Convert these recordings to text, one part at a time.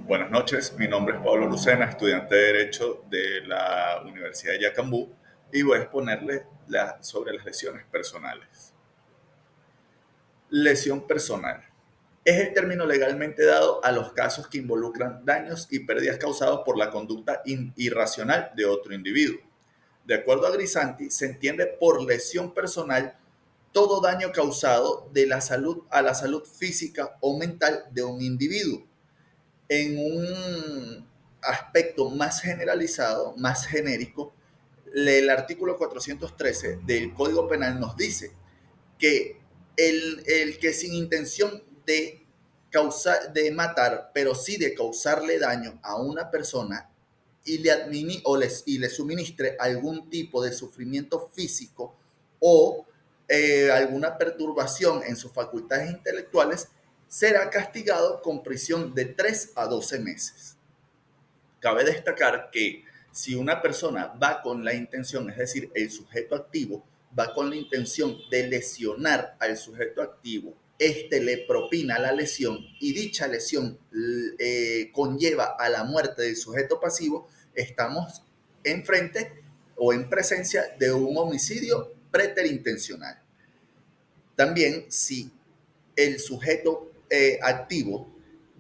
Buenas noches, mi nombre es Pablo Lucena, estudiante de Derecho de la Universidad de Yacambú y voy a exponerles sobre las lesiones personales. Lesión personal. Es el término legalmente dado a los casos que involucran daños y pérdidas causados por la conducta irracional de otro individuo. De acuerdo a Grisanti, se entiende por lesión personal todo daño causado de la salud a la salud física o mental de un individuo. En un aspecto más generalizado, más genérico, el artículo 413 del Código Penal nos dice que el que sin intención de matar, pero sí de causarle daño a una persona y le suministre algún tipo de sufrimiento físico o alguna perturbación en sus facultades intelectuales, será castigado con prisión de 3 a 12 meses. Cabe destacar que si una persona va con la intención, es decir, el sujeto activo va con la intención de lesionar al sujeto activo, este le propina la lesión y dicha lesión conlleva a la muerte del sujeto pasivo, estamos enfrente o en presencia de un homicidio preterintencional. También si el sujeto activo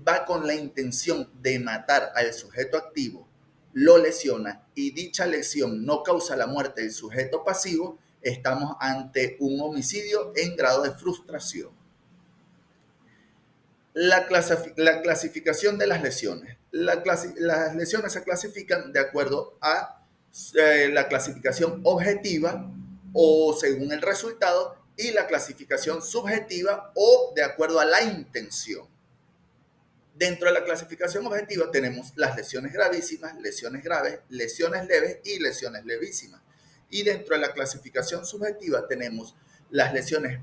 va con la intención de matar al sujeto activo, lo lesiona y dicha lesión no causa la muerte del sujeto pasivo, estamos ante un homicidio en grado de frustración. La clasificación de las lesiones. Las lesiones se clasifican de acuerdo a la clasificación objetiva o según el resultado y la clasificación subjetiva o de acuerdo a la intención. Dentro de la clasificación objetiva tenemos las lesiones gravísimas, lesiones graves, lesiones leves y lesiones levísimas. Y dentro de la clasificación subjetiva tenemos las lesiones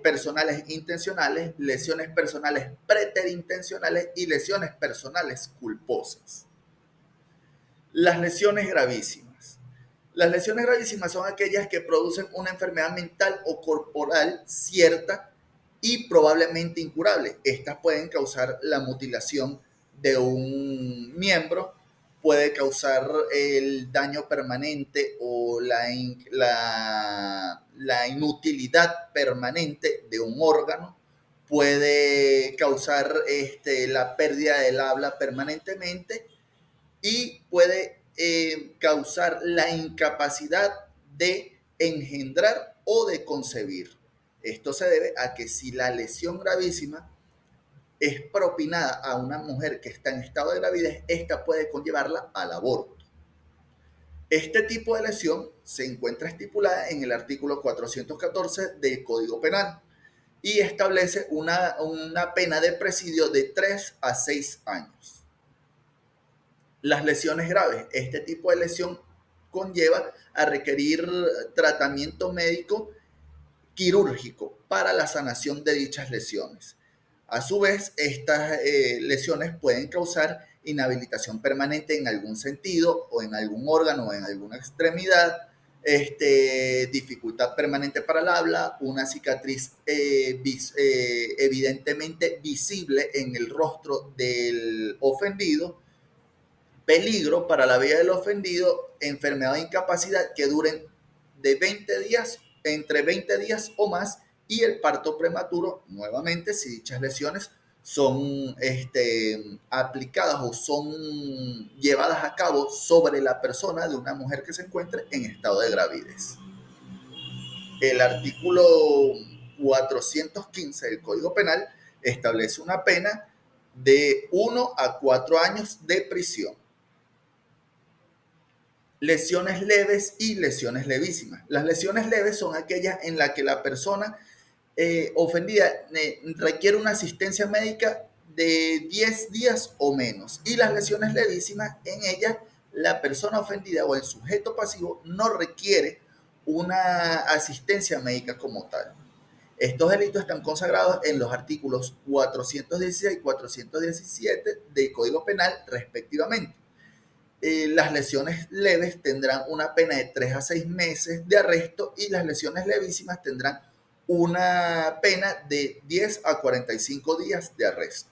personales intencionales, lesiones personales preterintencionales y lesiones personales culposas. Las lesiones gravísimas. Las lesiones gravísimas son aquellas que producen una enfermedad mental o corporal cierta y probablemente incurable. Estas pueden causar la mutilación de un miembro, puede causar el daño permanente o la inutilidad permanente de un órgano, puede causar la pérdida del habla permanentemente y puede causar la incapacidad de engendrar o de concebir. Esto se debe a que si la lesión gravísima es propinada a una mujer que está en estado de gravidez, esta puede conllevarla al aborto. Este tipo de lesión se encuentra estipulada en el artículo 414 del Código Penal y establece una pena de presidio de 3 a 6 años. Las lesiones graves. Este tipo de lesión conlleva a requerir tratamiento médico quirúrgico para la sanación de dichas lesiones. A su vez, estas lesiones pueden causar inhabilitación permanente en algún sentido o en algún órgano o en alguna extremidad, dificultad permanente para el habla, una cicatriz evidentemente visible en el rostro del ofendido, peligro para la vida del ofendido, enfermedad o incapacidad que duren de 20 días, entre 20 días o más, y el parto prematuro, nuevamente, si dichas lesiones son aplicadas o son llevadas a cabo sobre la persona de una mujer que se encuentre en estado de gravidez. El artículo 415 del Código Penal establece una pena de 1 a 4 años de prisión. Lesiones leves y lesiones levísimas. Las lesiones leves son aquellas en las que la persona ofendida requiere una asistencia médica de 10 días o menos. Y las lesiones levísimas, en ellas la persona ofendida o el sujeto pasivo no requiere una asistencia médica como tal. Estos delitos están consagrados en los artículos 416 y 417 del Código Penal respectivamente. Las lesiones leves tendrán una pena de 3 a 6 meses de arresto y las lesiones levísimas tendrán una pena de 10 a 45 días de arresto.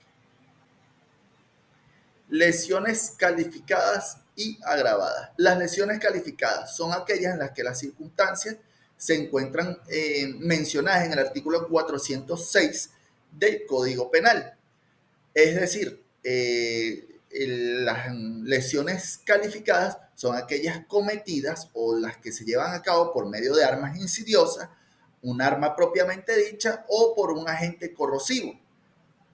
Lesiones calificadas y agravadas. Las lesiones calificadas son aquellas en las que las circunstancias se encuentran mencionadas en el artículo 406 del Código Penal. Es decir, las lesiones calificadas son aquellas cometidas o las que se llevan a cabo por medio de armas insidiosas, un arma propiamente dicha o por un agente corrosivo.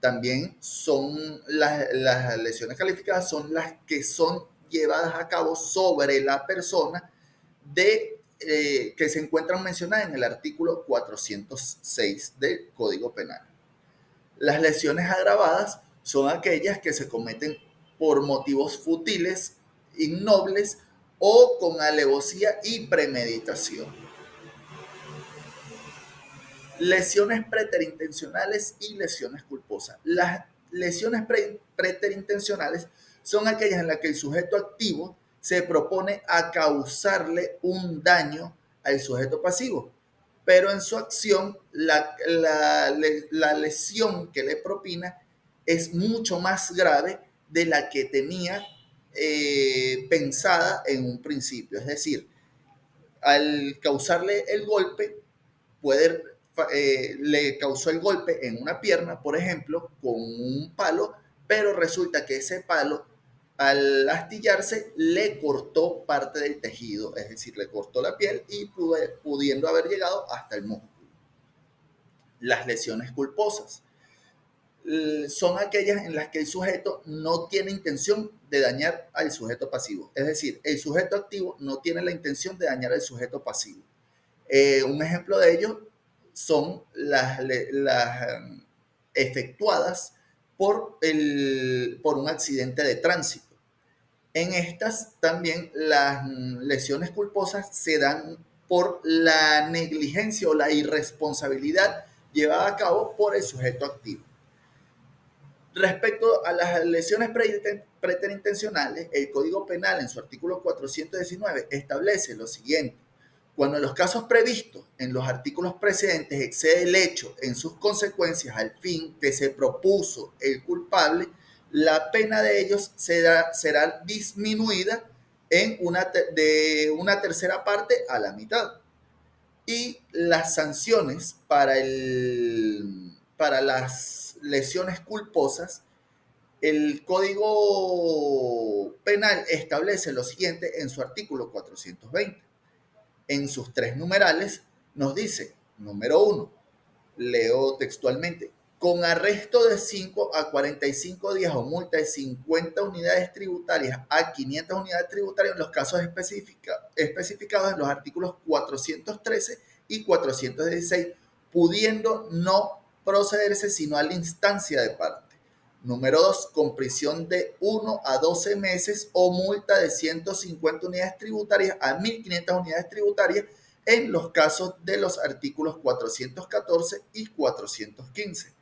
También son las lesiones calificadas, son las que son llevadas a cabo sobre la persona que se encuentran mencionadas en el artículo 406 del Código Penal. Las lesiones agravadas son aquellas que se cometen por motivos futiles, innobles o con alevosía y premeditación. Lesiones preterintencionales y lesiones culposas. Las lesiones preterintencionales son aquellas en las que el sujeto activo se propone a causarle un daño al sujeto pasivo, pero en su acción la lesión que le propina es mucho más grave de la que tenía pensada en un principio. Es decir, al causarle el golpe, le causó el golpe en una pierna, por ejemplo, con un palo, pero resulta que ese palo, al astillarse, le cortó parte del tejido, es decir, le cortó la piel y pudiendo haber llegado hasta el músculo. Las lesiones culposas son aquellas en las que el sujeto no tiene intención de dañar al sujeto pasivo. Es decir, el sujeto activo no tiene la intención de dañar al sujeto pasivo. Un ejemplo de ello son las efectuadas por un accidente de tránsito. En estas también las lesiones culposas se dan por la negligencia o la irresponsabilidad llevada a cabo por el sujeto activo. Respecto a las lesiones preterintencionales, el Código Penal en su artículo 419 establece lo siguiente: cuando en los casos previstos en los artículos precedentes excede el hecho en sus consecuencias al fin que se propuso el culpable, la pena de ellos será disminuida de una tercera parte a la mitad. Y las sanciones para las lesiones culposas, el Código Penal establece lo siguiente en su artículo 420. En sus tres numerales nos dice, número 1, leo textualmente: con arresto de 5 a 45 días o multa de 50 unidades tributarias a 500 unidades tributarias en los casos especificados en los artículos 413 y 416, pudiendo no procederse sino a la instancia de parte. Número 2, con prisión de 1 a 12 meses o multa de 150 unidades tributarias a 1.500 unidades tributarias en los casos de los artículos 414 y 415.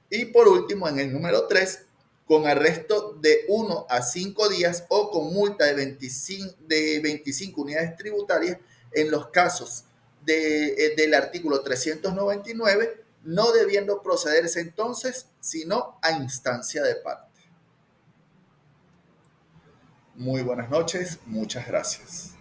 Y por último, en el número 3, con arresto de 1 a 5 días o con multa de 25 unidades tributarias en los casos del artículo 399, no debiendo procederse entonces sino a instancia de parte. Muy buenas noches, muchas gracias.